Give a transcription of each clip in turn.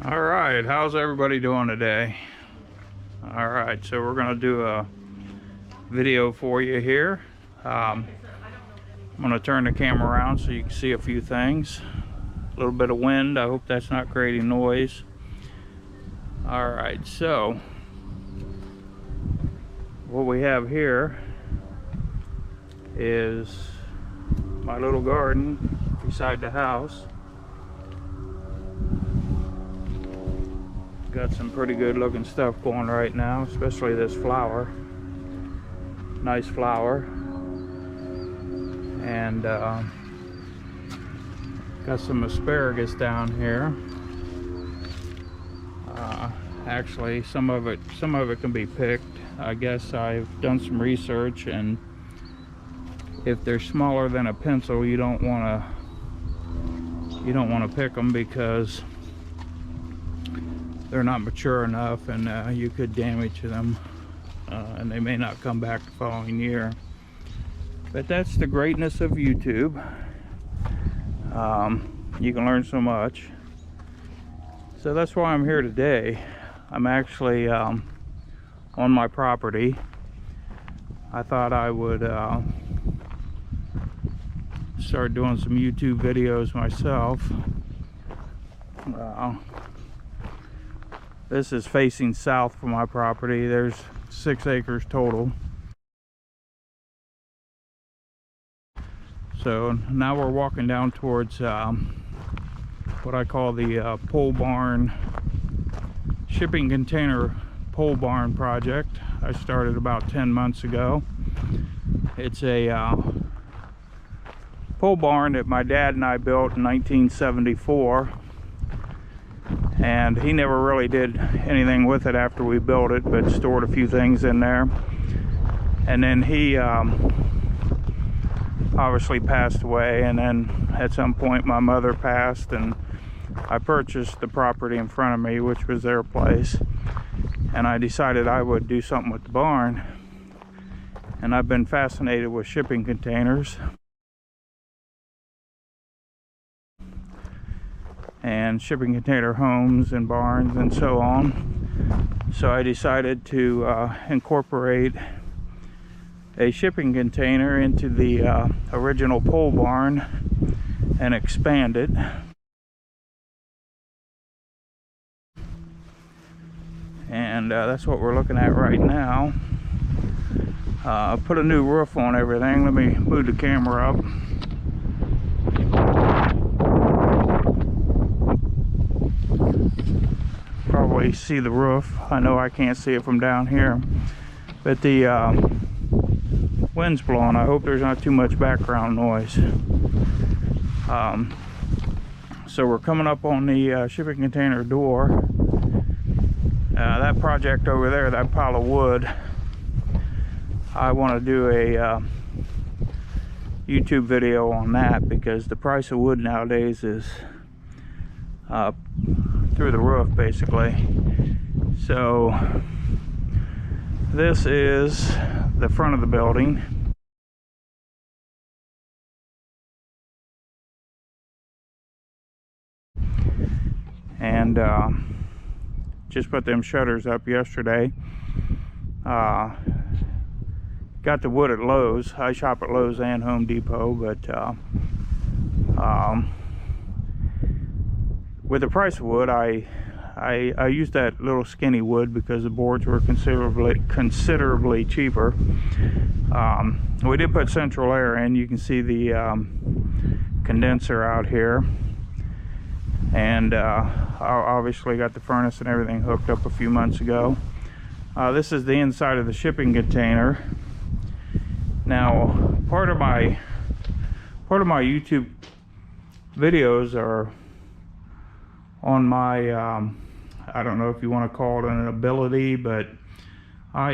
All right, how's everybody doing today? All right, so we're gonna do a video for you here. I'm gonna turn the camera around so you can see a few things. A little bit of wind, I hope that's not creating noise. All right, so what we have here is my little garden beside the house. Got some pretty good looking stuff going right now, especially this flower. Nice flower. And got some asparagus down here. Actually, some of it can be picked. I guess I've done some research, and if they're smaller than a pencil, you don't want to pick them because they're not mature enough, and you could damage them, and they may not come back the following year. But that's the greatness of YouTube. You can learn so much. So that's why I'm here today. I'm actually on my property. I thought I would start doing some YouTube videos myself. This is facing south from my property. There's 6 acres total. So now we're walking down towards what I call the pole barn, shipping container pole barn project. I started about 10 months ago. It's a pole barn that my dad and I built in 1974. And he never really did anything with it after we built it, but stored a few things in there. And then he obviously passed away, and then at some point my mother passed, and I purchased the property in front of me, which was their place, and I decided I would do something with the barn. And I've been fascinated with shipping containers and shipping container homes and barns and so on. So I decided to incorporate a shipping container into the original pole barn and expand it. And that's what we're looking at right now. I put a new roof on everything. Let me move the camera up. Probably see the roof. I know I can't see it from down here, but the wind's blowing. I hope there's not too much background noise. So we're coming up on the shipping container door. That project over there, that pile of wood, I want to do a YouTube video on that, because the price of wood nowadays is through the roof basically. So this is the front of the building. And just put them shutters up yesterday. Got the wood at Lowe's. I shop at Lowe's and Home Depot, but with the price of wood, I used that little skinny wood because the boards were considerably cheaper. We did put central air in. You can see the condenser out here, and obviously got the furnace and everything hooked up a few months ago. This is the inside of the shipping container. Now, part of my YouTube videos are on my I don't know if you want to call it an ability, but I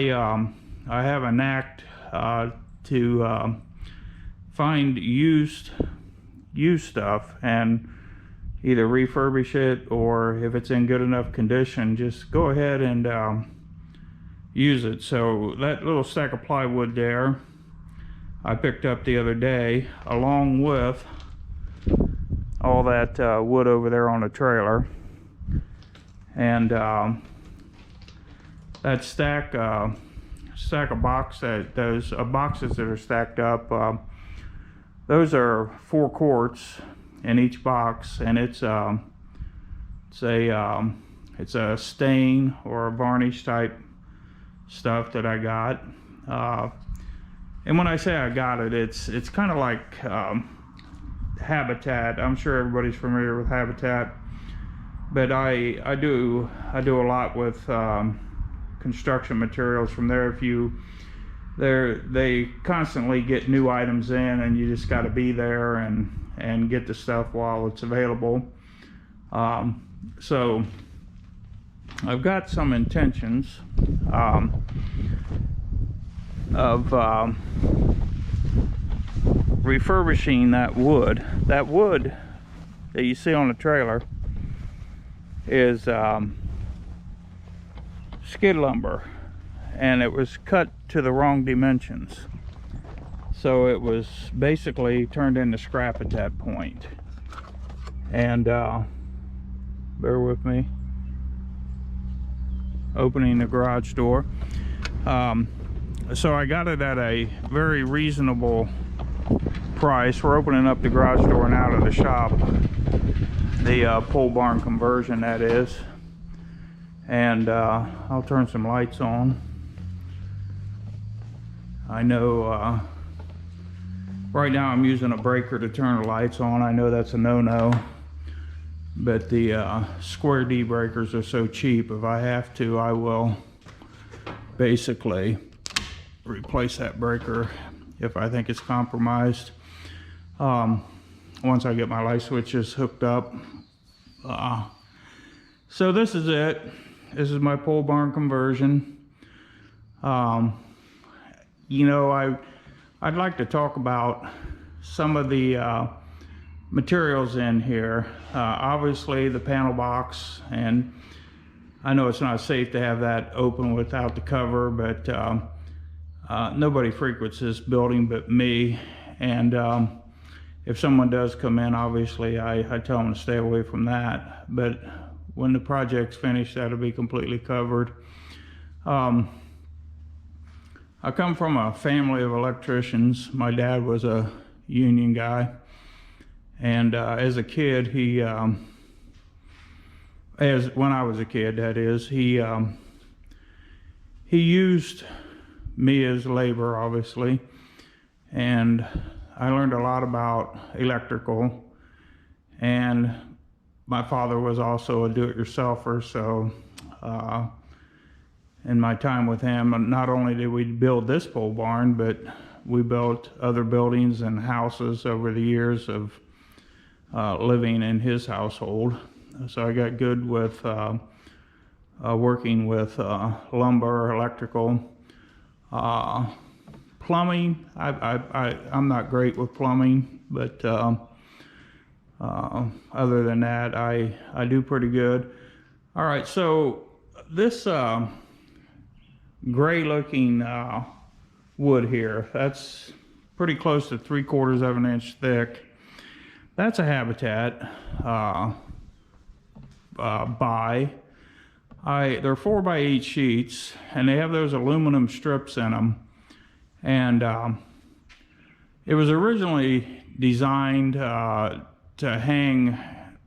have a knack to find used stuff and either refurbish it, or if it's in good enough condition, just go ahead and use it. So that little stack of plywood there I picked up the other day, along with all that wood over there on the trailer. And that stack of those boxes that are stacked up, those are 4 quarts in each box, and it's a stain or a varnish type stuff that I got. And when I say I got it, it's kind of like Habitat. I'm sure everybody's familiar with Habitat, but I do a lot with construction materials from there. They constantly get new items in, and you just got to be there and get the stuff while it's available. So I've got some intentions of refurbishing that wood. That wood that you see on the trailer is skid lumber, and it was cut to the wrong dimensions, so it was basically turned into scrap at that point. And bear with me, opening the garage door. So I got it at a very reasonable price. We're opening up the garage door now to the shop, the pole barn conversion, that is. And I'll turn some lights on. I know right now I'm using a breaker to turn the lights on. I know that's a no-no, but the square D breakers are so cheap. If I have to, I will basically replace that breaker if I think it's compromised. Once I get my light switches hooked up. So this is it. This is my pole barn conversion. You know, I'd like to talk about some of the materials in here. Obviously the panel box, and I know it's not safe to have that open without the cover, but nobody frequents this building but me. And if someone does come in, obviously I tell them to stay away from that. But when the project's finished, that'll be completely covered. I come from a family of electricians. My dad was a union guy, and as a kid, when I was a kid, that is, he used me as labor, obviously, and I learned a lot about electrical. And my father was also a do-it-yourselfer, so in my time with him, not only did we build this pole barn, but we built other buildings and houses over the years of living in his household. So I got good with working with lumber, electrical, plumbing. I'm not great with plumbing, but other than that, I do pretty good. All right, so this gray looking wood here, that's pretty close to 3/4 of an inch thick. That's a Habitat they're 4x8 sheets, and they have those aluminum strips in them. And it was originally designed to hang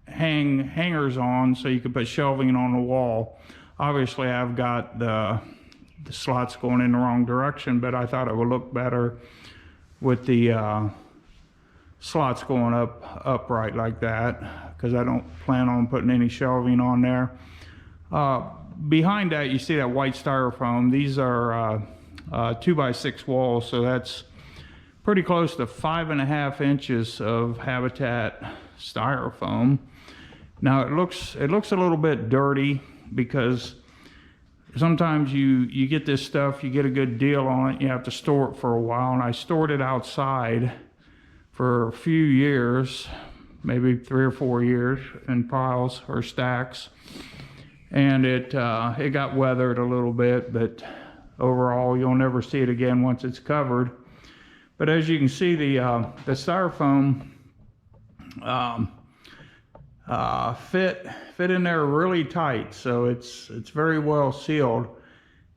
hangers on, so you could put shelving on the wall. Obviously I've got the slots going in the wrong direction, but I thought it would look better with the slots going upright like that, because I don't plan on putting any shelving on there. Behind that, you see that white styrofoam. These are 2x6 walls, so that's pretty close to 5.5 inches of Habitat styrofoam. Now it looks a little bit dirty, because sometimes you get this stuff, you get a good deal on it, you have to store it for a while, and I stored it outside for a few years, maybe 3 or 4 years, in piles or stacks, and it got weathered a little bit, but overall you'll never see it again once it's covered. But as you can see, the styrofoam, fit in there really tight, so it's very well sealed.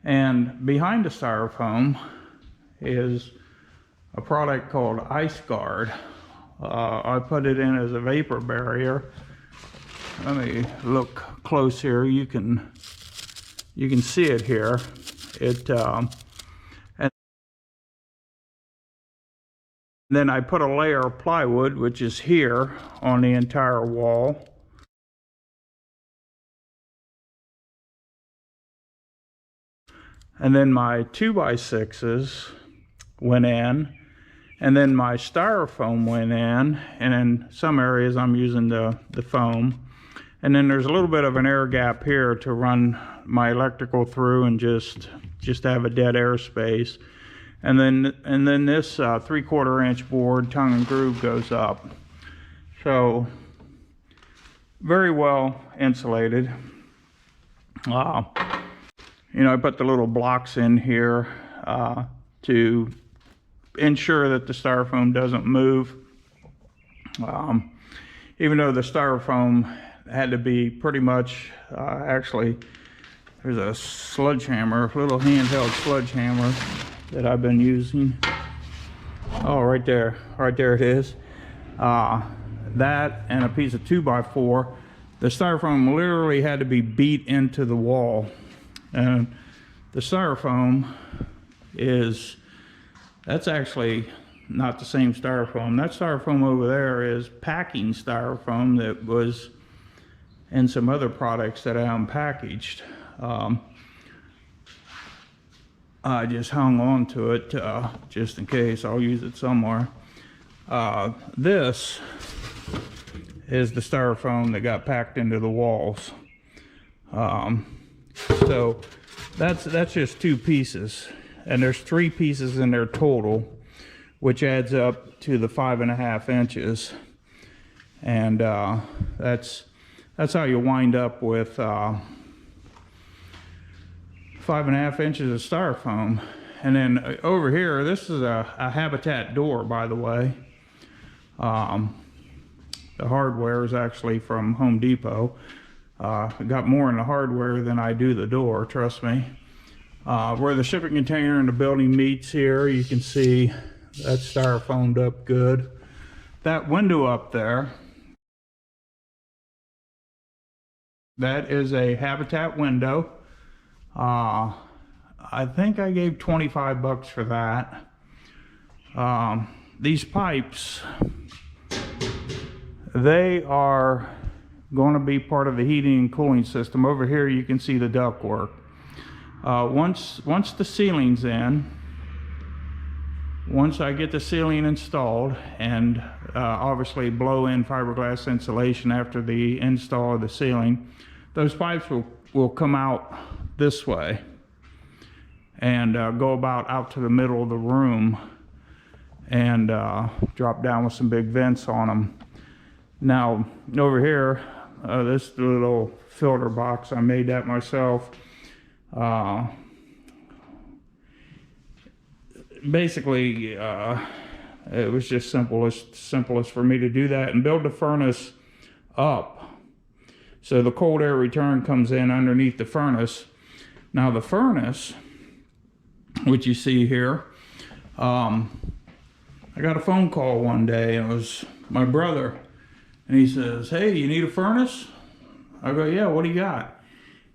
And behind the styrofoam is a product called Ice Guard. I put it in as a vapor barrier. Let me look close here. You can see it here. And then I put a layer of plywood, which is here, on the entire wall. And then my 2x6s went in, and then my styrofoam went in, and in some areas I'm using the foam. And then there's a little bit of an air gap here to run my electrical through and just have a dead air space. And then this 3/4 inch board, tongue and groove, goes up. So very well insulated. You know, I put the little blocks in here to ensure that the styrofoam doesn't move. Even though the styrofoam had to be pretty much, actually, there's a sledgehammer, little handheld sledgehammer that I've been using. Oh, right there it is. That and a piece of 2x4. The styrofoam literally had to be beat into the wall. And the styrofoam that's actually not the same styrofoam. That styrofoam over there is packing styrofoam that was in some other products that I unpackaged. I just hung on to it just in case. I'll use it somewhere. This is the styrofoam that got packed into the walls. So that's just 2 pieces, and there's 3 pieces in there total, which adds up to the 5.5 inches. And that's how you wind up with 5.5 inches of styrofoam. And then over here, this is a Habitat door, by the way. The hardware is actually from Home Depot. I got more in the hardware than I do the door, trust me. Where the shipping container and the building meets here, you can see that's styrofoamed up good. That window up there, that is a Habitat window. I think I gave 25 bucks for that. These pipes, they are going to be part of the heating and cooling system. Over here you can see the ductwork. Once the ceiling's in, once I get the ceiling installed and obviously blow in fiberglass insulation after the install of the ceiling, those pipes will come out this way and go about out to the middle of the room and drop down with some big vents on them. Now over here, this little filter box, I made that myself. Basically, it was just simplest for me to do that and build the furnace up so the cold air return comes in underneath the furnace. Now the furnace, which you see here, I got a phone call one day, and it was my brother, and he says, "Hey, you need a furnace?" I go, "Yeah, what do you got?"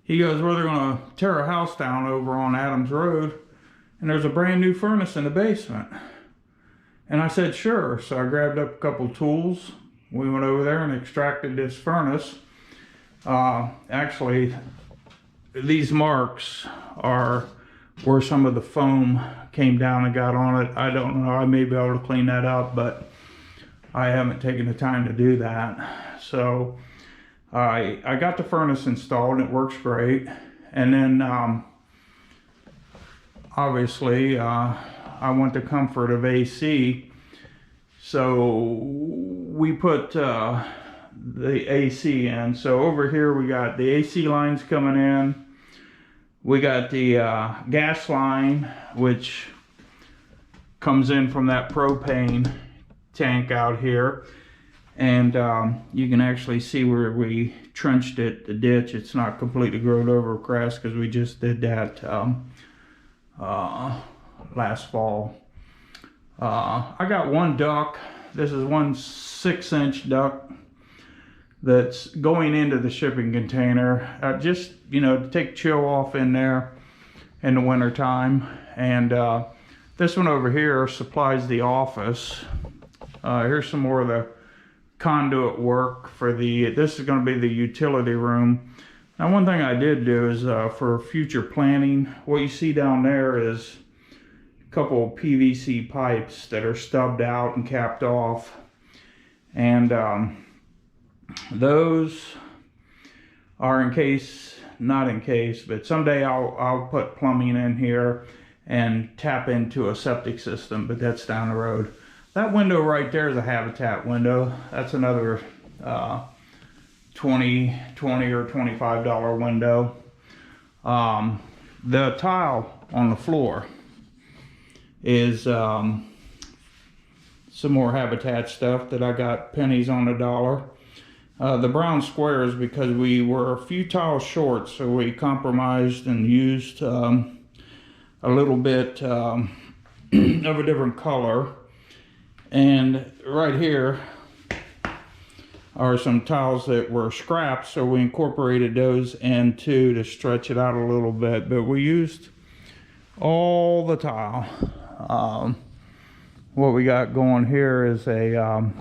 He goes, "Well, they're gonna tear a house down over on Adams Road, and there's a brand new furnace in the basement." And I said, "Sure." So I grabbed up a couple tools. We went over there and extracted this furnace. Actually, these marks are where some of the foam came down and got on it. I don't know, I may be able to clean that up, but I haven't taken the time to do that. So I got the furnace installed, and it works great. And then obviously I want the comfort of AC, so we put the AC in. So over here we got the AC lines coming in, we got the gas line, which comes in from that propane tank out here, And you can actually see where we trenched it, the ditch. It's not completely grown over grass because we just did that last fall. I got one duck. This is one 6-inch duck that's going into the shipping container. Just, you know, to take chill off in there in the winter time. And this one over here supplies the office. Here's some more of the conduit work for this is going to be the utility room. Now, one thing I did do is for future planning, what you see down there is a couple of PVC pipes that are stubbed out and capped off, and those are not in case, but someday I'll put plumbing in here and tap into a septic system, but that's down the road. That window right there is a Habitat window. That's another $20 or $25 window. The tile on the floor is some more Habitat stuff that I got pennies on the dollar. The brown squares, because we were a few tiles short, so we compromised and used a little bit of a different color. And right here are some tiles that were scrapped, so we incorporated those into to stretch it out a little bit, but we used all the tile. What we got going here is a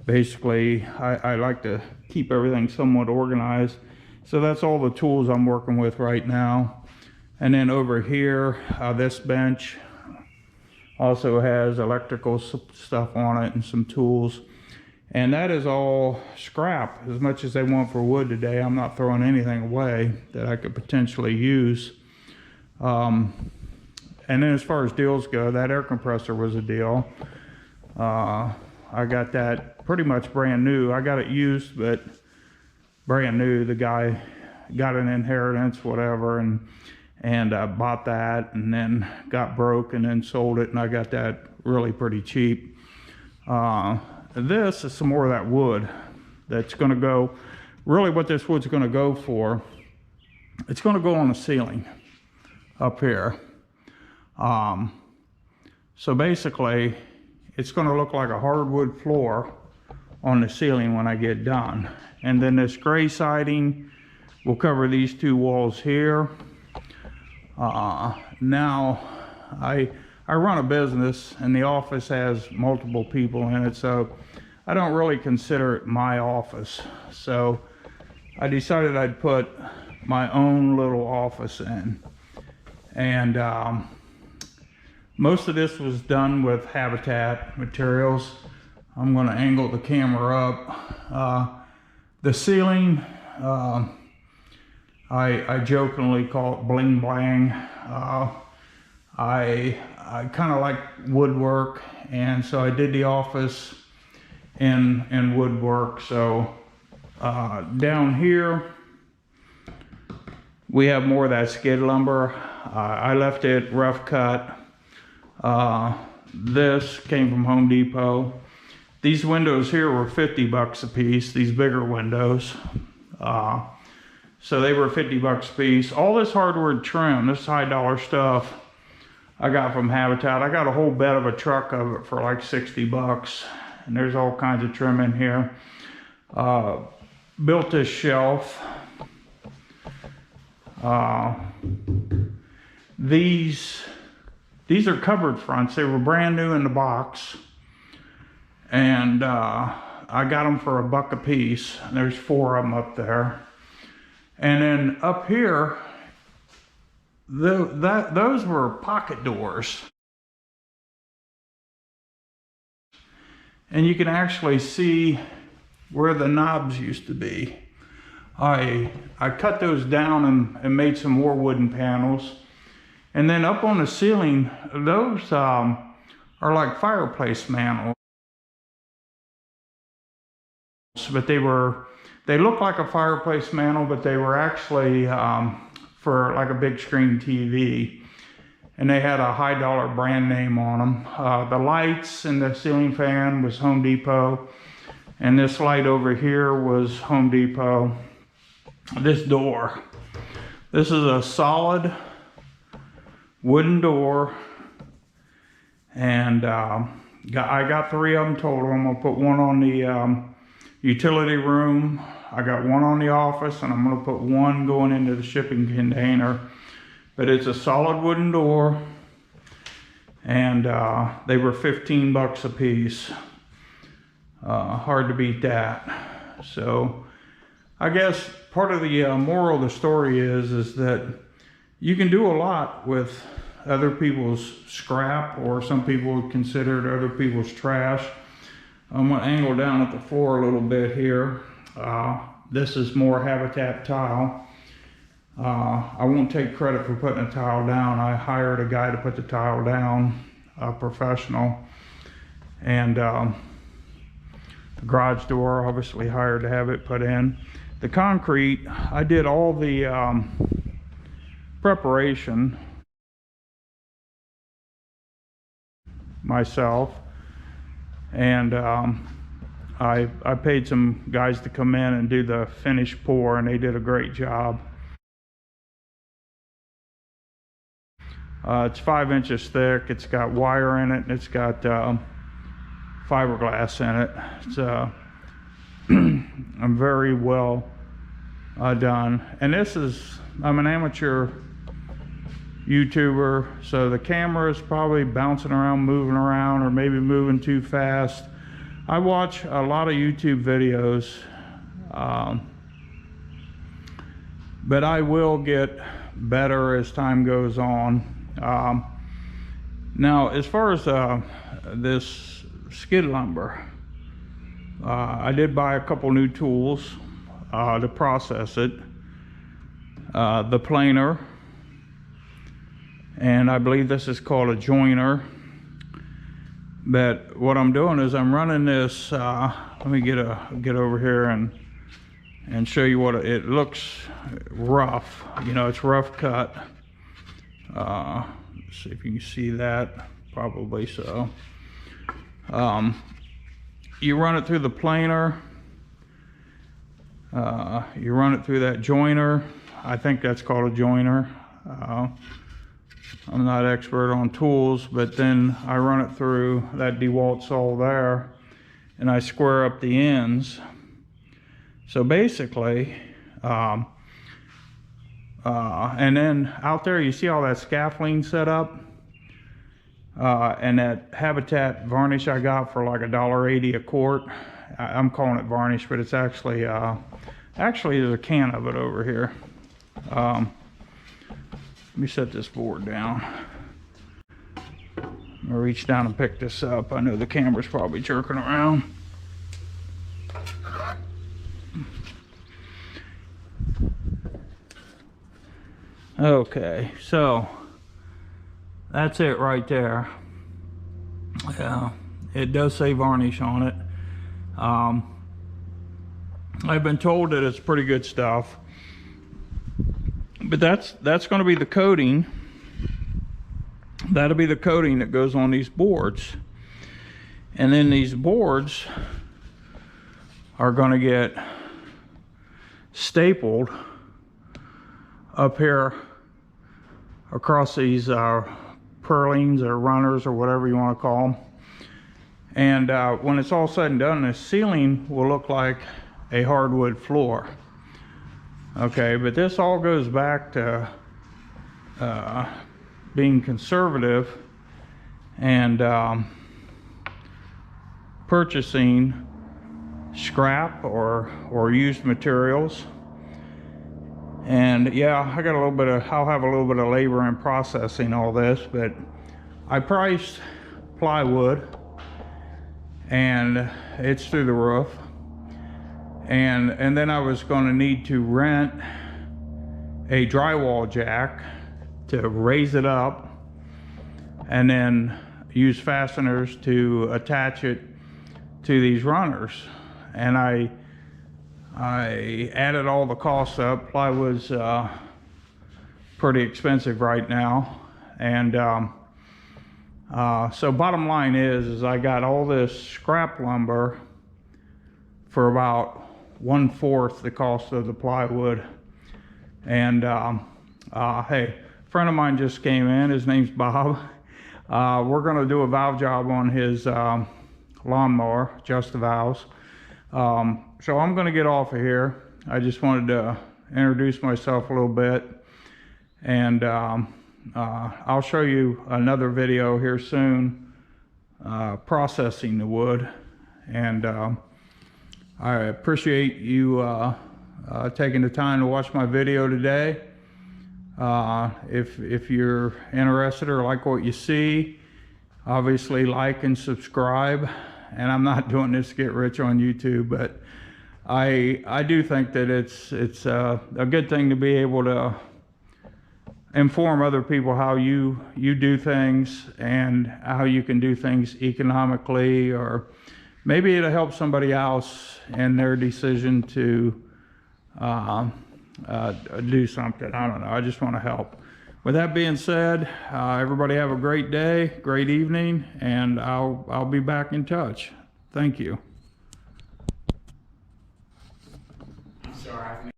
basically I like to keep everything somewhat organized, so that's all the tools I'm working with right now. And then over here, this bench also has electrical stuff on it and some tools, and that is all scrap. As much as they want for wood today, I'm not throwing anything away that I could potentially use. And then as far as deals go, that air compressor was a deal. I got that pretty much brand new. I got it used, but brand new. The guy got an inheritance, whatever, and I bought that, and then got broke and then sold it, and I got that really pretty cheap. This is some more of that wood that's going to go, really what this wood's going to go for, it's going to go on the ceiling up here. So basically it's going to look like a hardwood floor on the ceiling when I get done. And then this gray siding will cover these two walls here. Now I run a business, and the office has multiple people in it, so I don't really consider it my office. So I decided I'd put my own little office in, and most of this was done with Habitat materials. I'm going to angle the camera up. The ceiling, I jokingly call it bling blang. I kind of like woodwork, and so I did the office in woodwork. So down here we have more of that skid lumber. I left it rough cut. This came from Home Depot. These windows here were 50 bucks a piece, these bigger windows. So they were 50 bucks a piece. All this hardwood trim, this high dollar stuff, I got from Habitat. I got a whole bed of a truck of it for like 60 bucks. And there's all kinds of trim in here. Built this shelf. These are cupboard fronts. They were brand new in the box. And I got them for $1 a piece. There's 4 of them up there. And then up here, those were pocket doors. And you can actually see where the knobs used to be. I cut those down and made some more wooden panels. And then up on the ceiling, those are like fireplace mantles. But they look like a fireplace mantle, but they were actually for like a big screen TV. And they had a high dollar brand name on them. The lights and the ceiling fan was Home Depot. And this light over here was Home Depot. This door. This is a solid wooden door. And I got 3 of them total. I'm gonna put one on the utility room. I got one on the office, and I'm gonna put one going into the shipping container. But it's a solid wooden door, and they were 15 bucks a piece. Hard to beat that. So I guess part of the moral of the story is that you can do a lot with other people's scrap, or some people would consider it other people's trash. I'm going to angle down at the floor a little bit here. This is more Habitat tile. I won't take credit for putting a tile down. I hired a guy to put the tile down, a professional. And the garage door, obviously hired to have it put in. The concrete, I did all the preparation myself, and I paid some guys to come in and do the finish pour, and they did a great job. It's 5 inches thick. It's got wire in it, and it's got fiberglass in it. It's I'm very well done. And this is, I'm an amateur YouTuber, so the camera is probably bouncing around, moving around, or maybe moving too fast. I watch a lot of YouTube videos, but I will get better as time goes on. Now, as far as this skid lumber, I did buy a couple new tools to process it. The planer, and I believe this is called a joiner. But what I'm doing is I'm running this, let me get over here and show you what it looks rough. You know, it's rough cut. Let's see if you can see that, probably so. You run it through the planer, you run it through that joiner. I think that's called a joiner. I'm not expert on tools, but then I run it through that DeWalt saw there, and I square up the ends. So basically, and then out there you see all that scaffolding set up, and that Habitat varnish I got for like $1.80 a quart. I'm calling it varnish, but it's actually there's a can of it over here. Let me set this board down. I'll reach down and pick this up. I know the camera's probably jerking around. Okay, so that's it right there. It does say varnish on it. I've been told that it's pretty good stuff. But that's going to be the coating. That'll be the coating that goes on these boards. And then these boards are going to get stapled up here across these purlins or runners or whatever you want to call them. And when it's all said and done, the ceiling will look like a hardwood floor. Okay, but this all goes back to being conservative and purchasing scrap or used materials. And yeah, I got a little bit of, I'll have a little bit of labor in processing all this, but I priced plywood and it's through the roof. And then I was going to need to rent a drywall jack to raise it up, and then use fasteners to attach it to these runners. And I added all the costs up. Plywood's pretty expensive right now, and so bottom line is I got all this scrap lumber for about 1/4 the cost of the plywood. And hey, a friend of mine just came in. His name's Bob. We're going to do a valve job on his lawnmower, just the valves. So I'm going to get off of here. I just wanted to introduce myself a little bit, and I'll show you another video here soon, processing the wood. And I appreciate you taking the time to watch my video today. If you're interested or like what you see, obviously like and subscribe. And I'm not doing this to get rich on YouTube, but I do think that it's a good thing to be able to inform other people how you do things and how you can do things economically, or maybe it'll help somebody else in their decision to do something. I don't know. I just want to help. With that being said, everybody have a great day, great evening, and I'll be back in touch. Thank you. Sorry.